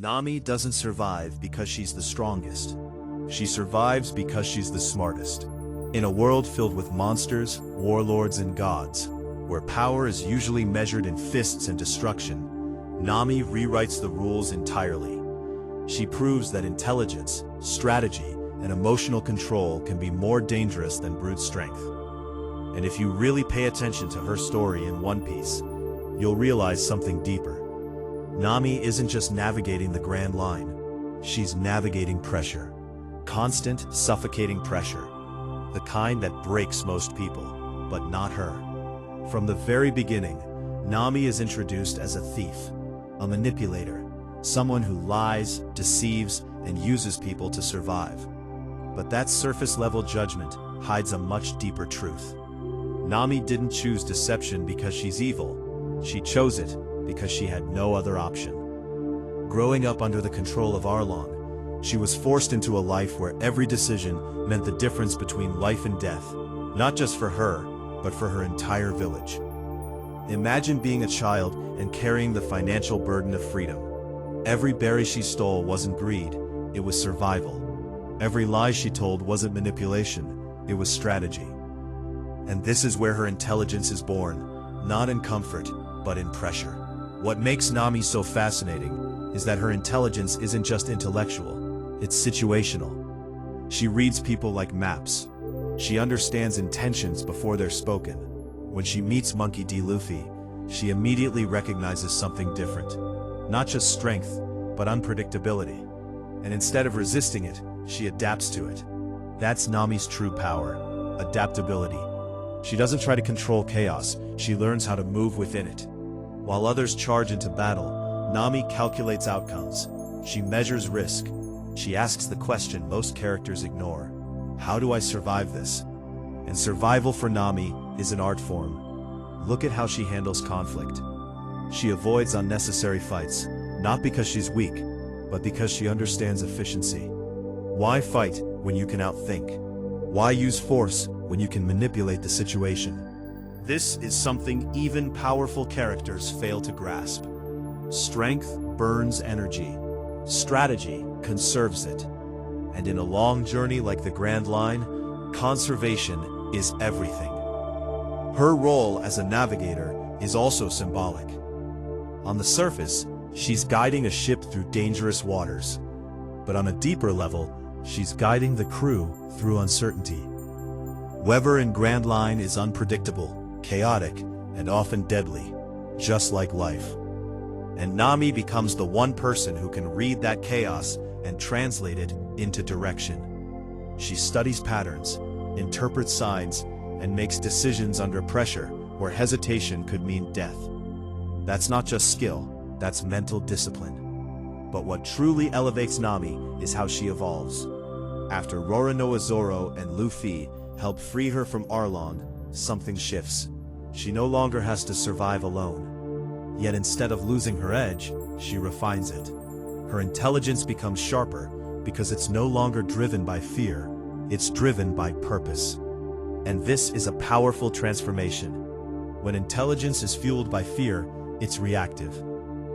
Nami doesn't survive because she's the strongest. She survives because she's the smartest. In a world filled with monsters, warlords, and gods, where power is usually measured in fists and destruction, Nami rewrites the rules entirely. She proves that intelligence, strategy, and emotional control can be more dangerous than brute strength. And if you really pay attention to her story in One Piece, you'll realize something deeper. Nami isn't just navigating the Grand Line, she's navigating pressure. Constant, suffocating pressure. The kind that breaks most people, but not her. From the very beginning, Nami is introduced as a thief, a manipulator, someone who lies, deceives, and uses people to survive. But that surface-level judgment hides a much deeper truth. Nami didn't choose deception because she's evil. She chose it because she had no other option. Growing up under the control of Arlong, she was forced into a life where every decision meant the difference between life and death, not just for her, but for her entire village. Imagine being a child and carrying the financial burden of freedom. Every berry she stole wasn't greed, it was survival. Every lie she told wasn't manipulation, it was strategy. And this is where her intelligence is born, not in comfort, but in pressure. What makes Nami so fascinating is that her intelligence isn't just intellectual, it's situational. She reads people like maps. She understands intentions before they're spoken. When she meets Monkey D. Luffy, she immediately recognizes something different. Not just strength, but unpredictability. And instead of resisting it, she adapts to it. That's Nami's true power, adaptability. She doesn't try to control chaos, she learns how to move within it. While others charge into battle, Nami calculates outcomes. She measures risk. She asks the question most characters ignore. How do I survive this? And survival for Nami is an art form. Look at how she handles conflict. She avoids unnecessary fights, not because she's weak, but because she understands efficiency. Why fight when you can outthink? Why use force when you can manipulate the situation? This is something even powerful characters fail to grasp. Strength burns energy. Strategy conserves it. And in a long journey like the Grand Line, conservation is everything. Her role as a navigator is also symbolic. On the surface, she's guiding a ship through dangerous waters. But on a deeper level, she's guiding the crew through uncertainty. Weather in Grand Line is unpredictable, chaotic, and often deadly, just like life. And Nami becomes the one person who can read that chaos and translate it into direction. She studies patterns, interprets signs, and makes decisions under pressure where hesitation could mean death. That's not just skill, that's mental discipline. But what truly elevates Nami is how she evolves. After Roronoa Zoro and Luffy help free her from Arlong, something shifts. She no longer has to survive alone. Yet instead of losing her edge, she refines it. Her intelligence becomes sharper because it's no longer driven by fear, it's driven by purpose. And this is a powerful transformation. When intelligence is fueled by fear, it's reactive.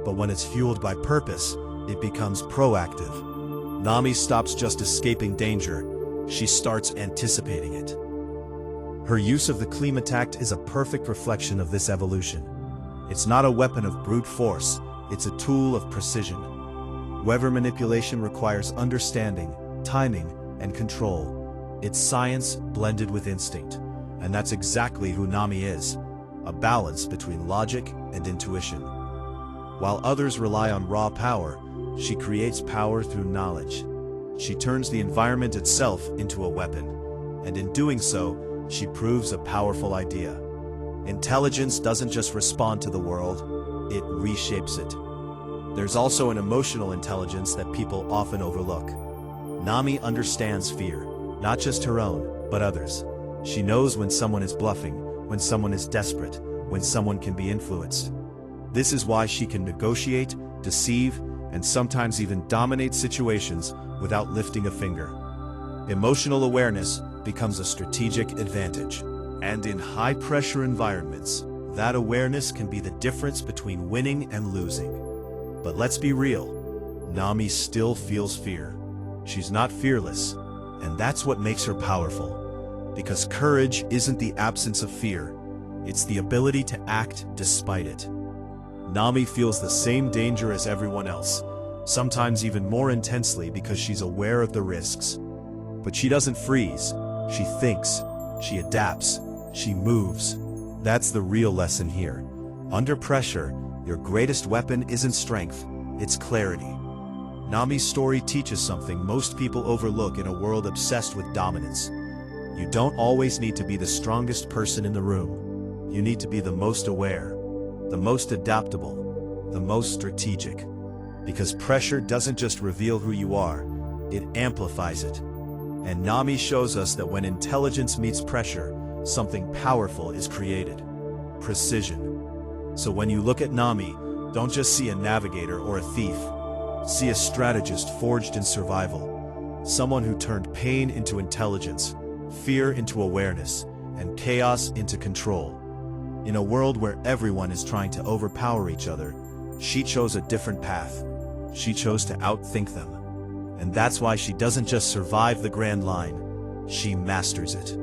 But when it's fueled by purpose, it becomes proactive. Nami stops just escaping danger, she starts anticipating it. Her use of the Klimattact is a perfect reflection of this evolution. It's not a weapon of brute force, it's a tool of precision. Weather manipulation requires understanding, timing, and control. It's science blended with instinct, and that's exactly who Nami is, a balance between logic and intuition. While others rely on raw power, she creates power through knowledge. She turns the environment itself into a weapon, and in doing so, she proves a powerful idea. Intelligence doesn't just respond to the world, it reshapes it. There's also an emotional intelligence that people often overlook. Nami understands fear, not just her own, but others. She knows when someone is bluffing, when someone is desperate, when someone can be influenced. This is why she can negotiate, deceive, and sometimes even dominate situations without lifting a finger. Emotional awareness becomes a strategic advantage. And in high-pressure environments, that awareness can be the difference between winning and losing. But let's be real, Nami still feels fear. She's not fearless, and that's what makes her powerful. Because courage isn't the absence of fear, it's the ability to act despite it. Nami feels the same danger as everyone else, sometimes even more intensely because she's aware of the risks. But she doesn't freeze. She thinks, she adapts, she moves. That's the real lesson here. Under pressure, your greatest weapon isn't strength, it's clarity. Nami's story teaches something most people overlook in a world obsessed with dominance. You don't always need to be the strongest person in the room. You need to be the most aware, the most adaptable, the most strategic. Because pressure doesn't just reveal who you are, it amplifies it. And Nami shows us that when intelligence meets pressure, something powerful is created. Precision. So when you look at Nami, don't just see a navigator or a thief. See a strategist forged in survival. Someone who turned pain into intelligence, fear into awareness, and chaos into control. In a world where everyone is trying to overpower each other, she chose a different path. She chose to outthink them. And that's why she doesn't just survive the grand line, she masters it.